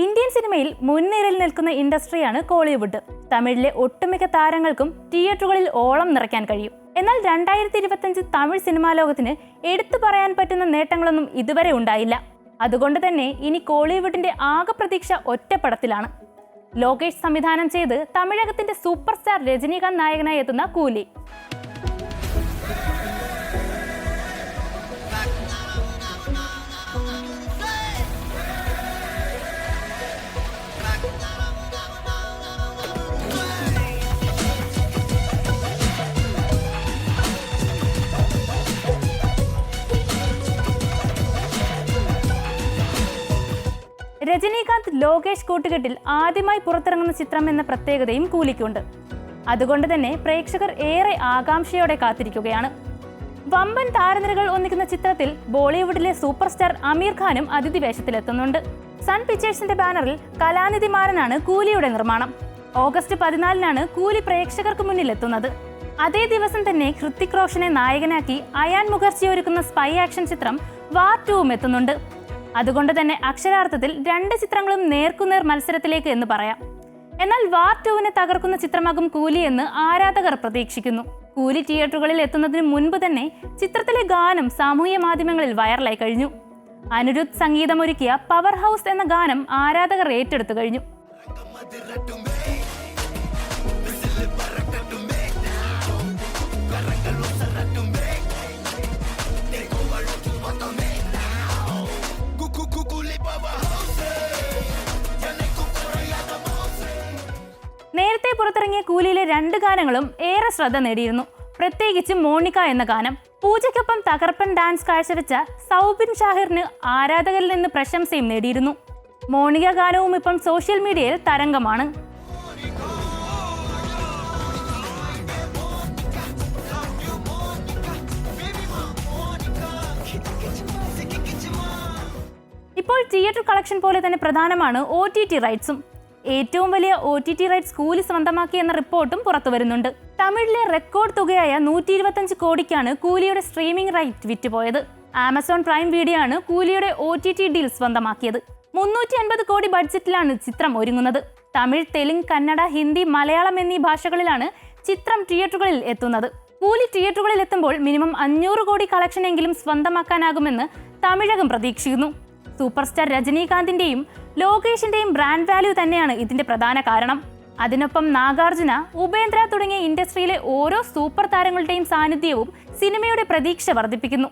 Indian സിനിമയിൽ മുൻനിരയിൽ നിൽക്കുന്ന ഇൻഡസ്ട്രിയാണ് കോളിവുഡ്. തമിഴിലെ ഒട്ടുമിക്ക താരങ്ങൾക്കും തിയേറ്ററുകളിൽ ഓളം നിറയ്ക്കാൻ കഴിയും. എന്നാൽ 2025 തമിഴ് സിനിമാ ലോകത്തിന് എടുത്തു പറയാൻ പറ്റുന്ന നേട്ടങ്ങളൊന്നും ഇതുവരെ ഉണ്ടായില്ല. അതുകൊണ്ട് തന്നെ ഇനി കോളിവുഡിന്റെ ആകെ പ്രതീക്ഷ ഒറ്റപ്പടത്തിലാണ്. ലോകേഷ് സംവിധാനം ചെയ്ത് തമിഴകത്തിന്റെ സൂപ്പർ സ്റ്റാർ രജനീകാന്ത് നായകനായി എത്തുന്ന കൂലി. രജനീകാന്ത് ലോകേഷ് കൂട്ടുകെട്ടിൽ ആദ്യമായി പുറത്തിറങ്ങുന്ന ചിത്രം എന്ന പ്രത്യേകതയും കൂലിക്കുണ്ട്. അതുകൊണ്ട് തന്നെ പ്രേക്ഷകർ ഏറെ ആകാംക്ഷയോടെ കാത്തിരിക്കുകയാണ്. വമ്പൻ താരനിരകൾ ഒന്നിക്കുന്ന ചിത്രത്തിൽ ബോളിവുഡിലെ സൂപ്പർ സ്റ്റാർ അമീർ ഖാനും അതിഥി വേഷത്തിലെത്തുന്നുണ്ട്. സൺ പിക്ചേഴ്സിന്റെ ബാനറിൽ കലാനിധി മാരനാണ് കൂലിയുടെ നിർമ്മാണം. ഓഗസ്റ്റ് 14-നാണ് കൂലി പ്രേക്ഷകർക്ക് മുന്നിലെത്തുന്നത്. അതേ ദിവസം തന്നെ ഹൃത്തിക് റോഷനെ നായകനാക്കി അയാൻ മുഖർജി ഒരുക്കുന്ന സ്പൈ ആക്ഷൻ ചിത്രം വാർ 2-ഉം എത്തുന്നുണ്ട്. അതുകൊണ്ട് തന്നെ അക്ഷരാർത്ഥത്തിൽ 2 ചിത്രങ്ങളും നേർക്കുനേർ മത്സരത്തിലേക്ക് എന്ന് പറയാം. എന്നാൽ വാർ 2-വിനെ തകർക്കുന്ന ചിത്രമാകും കൂലി എന്ന് ആരാധകർ പ്രതീക്ഷിക്കുന്നു. കൂലി തിയേറ്ററുകളിൽ എത്തുന്നതിന് മുൻപ് തന്നെ ചിത്രത്തിലെ ഗാനം സാമൂഹ്യ മാധ്യമങ്ങളിൽ വൈറലായി കഴിഞ്ഞു. അനിരുദ്ധ് സംഗീതമൊരുക്കിയ പവർ ഹൗസ് എന്ന ഗാനം ആരാധകർ ഏറ്റെടുത്തു കഴിഞ്ഞു. നേരത്തെ പുറത്തിറങ്ങിയ കൂലിയിലെ 2 ഗാനങ്ങളും ഏറെ ശ്രദ്ധ നേടിയിരുന്നു. പ്രത്യേകിച്ച് മോണിക്ക എന്ന ഗാനം. പൂജയ്ക്കൊപ്പം തകർപ്പൻ ഡാൻസ് കാഴ്ചവെച്ച സൗബിൻ ഷാഹിറിന് ആരാധകരിൽ നിന്ന് പ്രശംസയും നേടിയിരുന്നു. മോണിക്ക ഗാനവും ഇപ്പം സോഷ്യൽ മീഡിയയിൽ തരംഗമാണ്. ഇപ്പോൾ തിയേറ്റർ കളക്ഷൻ പോലെ തന്നെ പ്രധാനമാണ് OTT റൈറ്റ്സും. ഏറ്റവും വലിയ OTT റൈറ്റ്സ് കൂലി സ്വന്തമാക്കി എന്ന റിപ്പോർട്ടും പുറത്തു വരുന്നുണ്ട്. തമിഴിലെ റെക്കോർഡ് തുകയായ 125 കോടിക്കാണ് കൂലിയുടെ സ്ട്രീമിംഗ് റൈറ്റ് വിറ്റുപോയത്. ആമസോൺ പ്രൈം വീഡിയോ ആണ് കൂലിയുടെ OTT ഡീൽ സ്വന്തമാക്കിയത്. 350 കോടി ബഡ്ജറ്റിലാണ് ചിത്രം ഒരുങ്ങുന്നത്. തമിഴ്, തെലുങ്ക്, കന്നഡ, ഹിന്ദി, മലയാളം എന്നീ ഭാഷകളിലാണ് ചിത്രം തിയേറ്ററുകളിൽ എത്തുന്നത്. കൂലി തിയേറ്ററുകളിൽ എത്തുമ്പോൾ മിനിമം 500 കോടി കളക്ഷൻ എങ്കിലും സ്വന്തമാക്കാനാകുമെന്ന് തമിഴകം പ്രതീക്ഷിക്കുന്നു. സൂപ്പർ സ്റ്റാർ രജനീകാന്തിന്റെയും ലോകേഷിന്റെയും ബ്രാൻഡ് വാല്യൂ തന്നെയാണ് ഇതിന്റെ പ്രധാന കാരണം. അതിനൊപ്പം നാഗാർജുന, ഉപേന്ദ്ര തുടങ്ങിയ ഇൻഡസ്ട്രിയിലെ ഓരോ സൂപ്പർ താരങ്ങളുടെയും സാന്നിധ്യവും സിനിമയുടെ പ്രതീക്ഷ വർദ്ധിപ്പിക്കുന്നു.